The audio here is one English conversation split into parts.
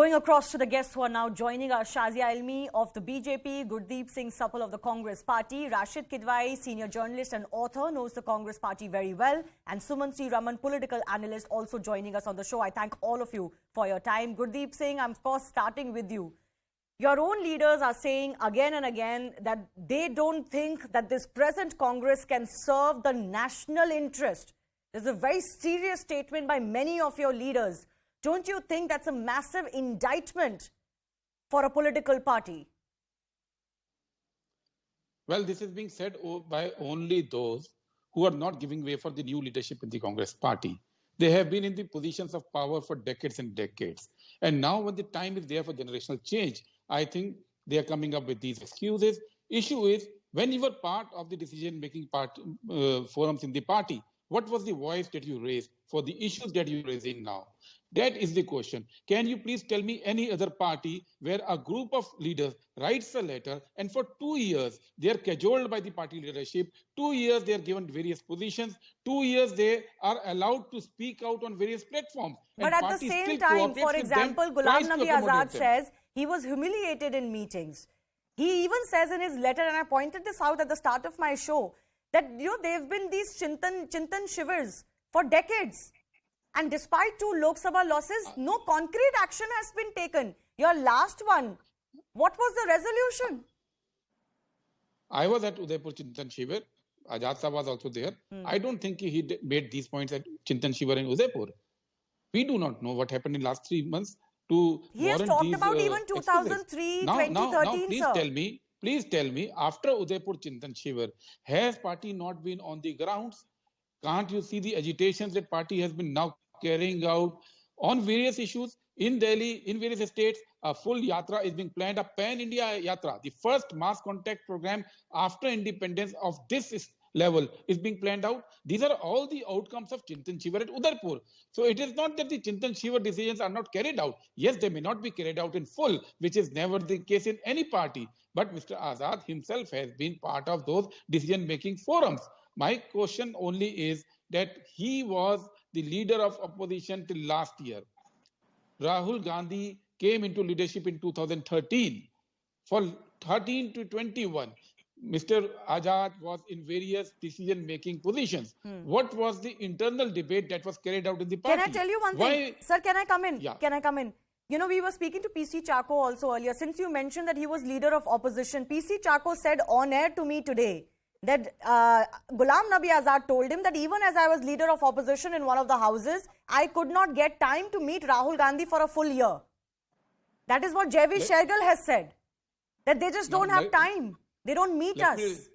Going across to the guests who are now joining us, Shazia Ilmi of the BJP, Gurdeep Singh Sapal of the Congress Party, Rashid Kidwai, senior journalist and author, knows the Congress Party very well, and Suman C. Raman, political analyst, also joining us on the show. I thank all of you for your time. Gurdeep Singh, I'm of course starting with you. Your own leaders are saying again and again that they don't think that this present Congress can serve the national interest. There's a very serious statement by many of your leaders. Don't you think that's a massive indictment for a political party? Well, this is being said by only those who are not giving way for the new leadership in the Congress party. They have been in the positions of power for decades and decades. And now when the time is there for generational change, I think they are coming up with these excuses. Issue is, when you were part of the decision-making forums in the party, what was the voice that you raised for the issues that you're raising now? That is the question. Can you please tell me any other party where a group of leaders writes a letter and for 2 years they are cajoled by the party leadership, 2 years they are given various positions, 2 years they are allowed to speak out on various platforms. But at the same time, for example, Ghulam Nabi Azad says he was humiliated in meetings. He even says in his letter, and I pointed this out at the start of my show, that there have been these Chintan shivers for decades. And despite 2 Lok Sabha losses, no concrete action has been taken. Your last one, what was the resolution? I was at Udaipur Chintan Shivar. Azad Sahab was also there. I don't think he made these points at Chintan Shivar in Udaipur. We do not know what happened in the last 3 months to He has talked about even 2003, 2013, now, please tell me, after Udaipur Chintan Shivar, has party not been on the grounds? Can't you see the agitations that party has been now carrying out on various issues in Delhi, in various states? A full yatra is being planned, a pan-India yatra. The first mass contact program after independence of this level is being planned out. These are all the outcomes of Chintan Shivar at Udaipur. So it is not that the Chintan Shivar decisions are not carried out. Yes, they may not be carried out in full, which is never the case in any party. But Mr. Azad himself has been part of those decision-making forums. My question only is that he was the leader of opposition till last year. Rahul Gandhi came into leadership in 2013. For 13 to 21, Mr. Azad was in various decision-making positions. What was the internal debate that was carried out in the party? Can I tell you one thing? Sir, can I come in? Yeah. Can I come in? You know, we were speaking to PC Chako also earlier. Since you mentioned that he was leader of opposition, PC Chako said on air to me today that Ghulam Nabi Azad told him that even as I was leader of opposition in one of the houses, I could not get time to meet Rahul Gandhi for a full year. That is what Jaiveer Shergill has said. That they just don't have time. They don't meet us.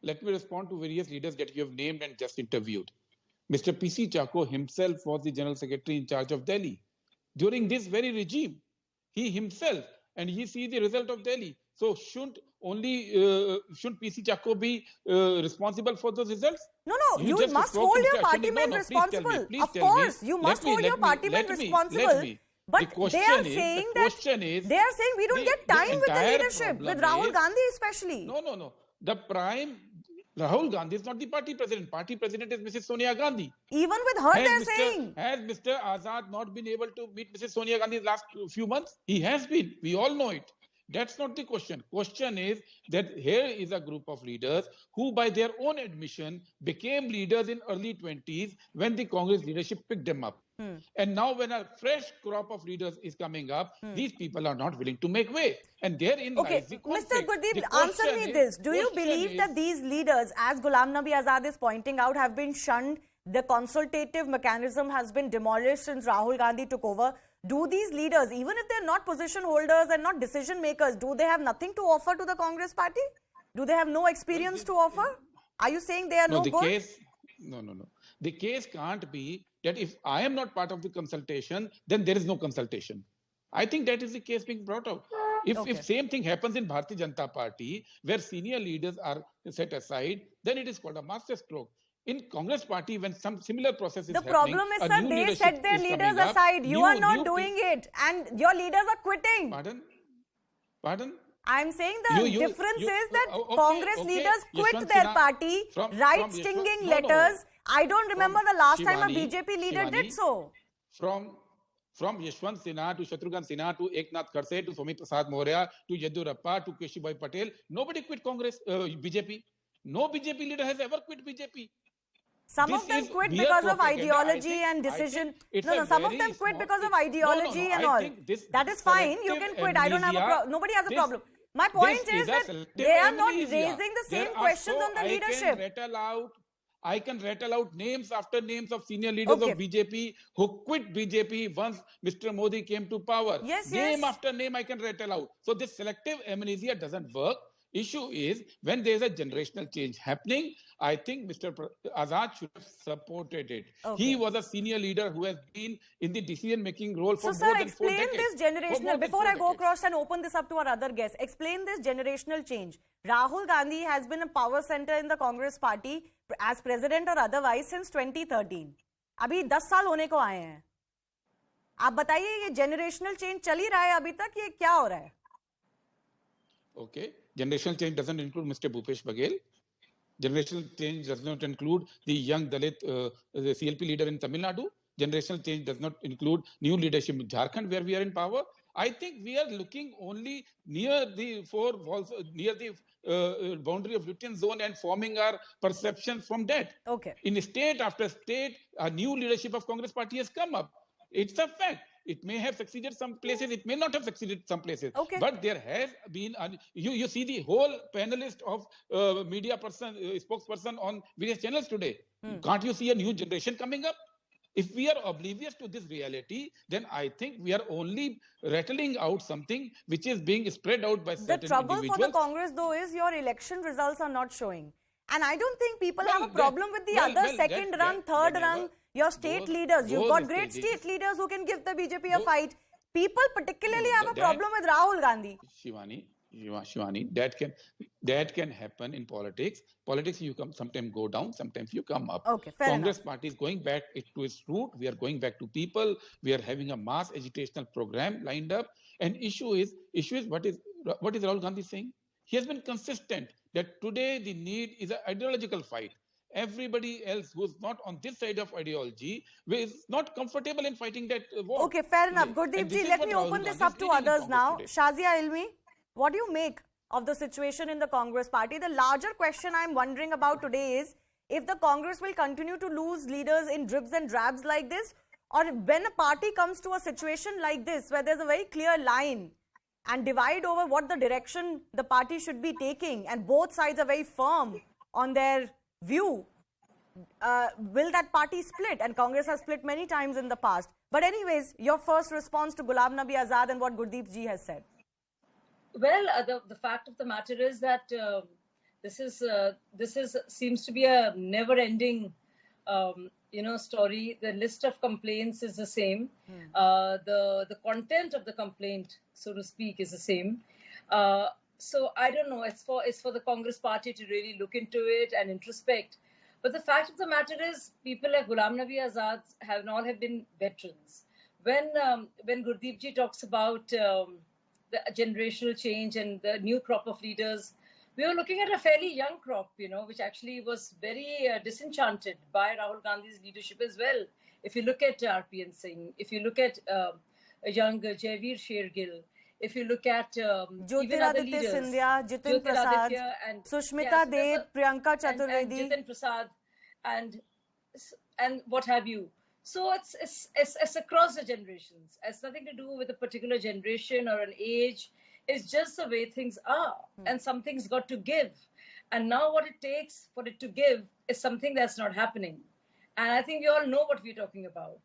Let me respond to various leaders that you have named and just interviewed. Mr. PC Chako himself was the General Secretary in charge of Delhi. During this very regime, he himself, and he sees the result of Delhi. So shouldn't PC Chako be responsible for those results? No, you must hold your partymen responsible. Of course, you must hold your partymen responsible. But they are saying we don't get time with the leadership, with Rahul Gandhi especially. No. Rahul Gandhi is not the party president. Party president is Mrs. Sonia Gandhi. Even with her, they're saying. Has Mr. Azad not been able to meet Mrs. Sonia Gandhi in the last few months? He has been. We all know it. That's not the question. Question is that here is a group of leaders who by their own admission became leaders in early 20s when the Congress leadership picked them up. And now when a fresh crop of leaders is coming up, these people are not willing to make way. And therein lies the conflict. Mr. Gurdeep, answer me this. Do you believe that these leaders, as Ghulam Nabi Azad is pointing out, have been shunned? The consultative mechanism has been demolished since Rahul Gandhi took over. Do these leaders, even if they're not position holders and not decision makers, do they have nothing to offer to the Congress party? Do they have no experience to offer? Are you saying they are no good? No. The case can't be that if I am not part of the consultation, then there is no consultation. I think that is the case being brought out. If same thing happens in Bharatiya Janata Party, where senior leaders are set aside, then it is called a master stroke. In Congress party, when some similar process is happening, the problem is, sir, they set their leaders aside. You are not doing it, and your leaders are quitting. Pardon? I'm saying the difference is that Congress leaders quit their party, write stinging letters. I don't remember the last time a BJP leader did so. From Yashwant Sinha to Shatrughan Sinha to Eknath Khadse to Somi Prasad Maurya to Yediyurappa to Keshubhai Patel, nobody quit Congress, BJP. No BJP leader has ever quit BJP. Some of them quit because of ideology and decision. No, some of them quit because of ideology and all. That is fine. You can quit. I don't have a problem. Nobody has a problem. My point is that they are not raising the same questions on the leadership. I can rattle out names after names of senior leaders of BJP who quit BJP once Mr. Modi came to power. Name after name I can rattle out. So this selective amnesia doesn't work. Issue is when there is a generational change happening, I think Mr. Azad should have supported it. He was a senior leader who has been in the decision-making role for more than 4 decades. So, sir, explain this generational, before I go across and open this up to our other guests, explain this generational change. Rahul Gandhi has been a power center in the Congress party as president or otherwise since 2013. अभी 10 साल होने को आए हैं. आप बताइए ये generational change चल ही रहा है अभी तक, ये क्या हो रहा है? Okay. Generational change doesn't include Mr. Bhupesh Baghel. Generational change does not include the young Dalit the CLP leader in Tamil Nadu. Generational change does not include new leadership in Jharkhand where we are in power. I think we are looking only near the four walls, near the boundary of Lutyens zone and forming our perceptions from that. Okay. In state after state, a new leadership of Congress party has come up. It's a fact. It may have succeeded some places, it may not have succeeded some places. Okay. But there has been, you see the whole panelist of media person, spokesperson on various channels today. Can't you see a new generation coming up? If we are oblivious to this reality, then I think we are only rattling out something which is being spread out by certain individuals. The trouble for the Congress though is your election results are not showing. And I don't think people have a problem with the other second rung, third rung, your state leaders. You've got great state leaders who can give the BJP a fight. People particularly have a problem with Rahul Gandhi. Shivani, that can happen in politics. Politics, you sometimes go down, sometimes you come up. Okay, fair Congress enough. party is going back to its root. We are going back to people. We are having a mass agitational program lined up. And issue is what is Rahul Gandhi saying? He has been consistent that today the need is an ideological fight. Everybody else who's not on this side of ideology is not comfortable in fighting that war. Okay, fair enough. Gurdeep ji, let me open this up to others now. Shazia Ilmi, what do you make of the situation in the Congress party? The larger question I'm wondering about today is if the Congress will continue to lose leaders in dribs and drabs like this, or when a party comes to a situation like this where there's a very clear line and divide over what the direction the party should be taking and both sides are very firm on their view, will that party split? And Congress has split many times in the past. But anyways, your first response to Ghulam Nabi Azad and what Gurdeep ji has said. Well, the fact of the matter is that this seems to be a never-ending story. The list of complaints is the same. The content of the complaint, so to speak, is the same. So I don't know. It's for the Congress party to really look into it and introspect. But the fact of the matter is, people like Ghulam Nabi Azad have been veterans. When Gurdeep ji talks about the generational change and the new crop of leaders, we were looking at a fairly young crop, which actually was very disenchanted by Rahul Gandhi's leadership as well. If you look at RPN Singh, if you look at a young Jaiveer Shergill, if you look at even other leaders, Scindia, Jitin Prasad, and Sushmita Dev, Priyanka Chaturvedi, and Jitin Prasad, and what have you. So it's across the generations. It's nothing to do with a particular generation or an age. It's just the way things are, and something's got to give. And now what it takes for it to give is something that's not happening. And I think we all know what we're talking about.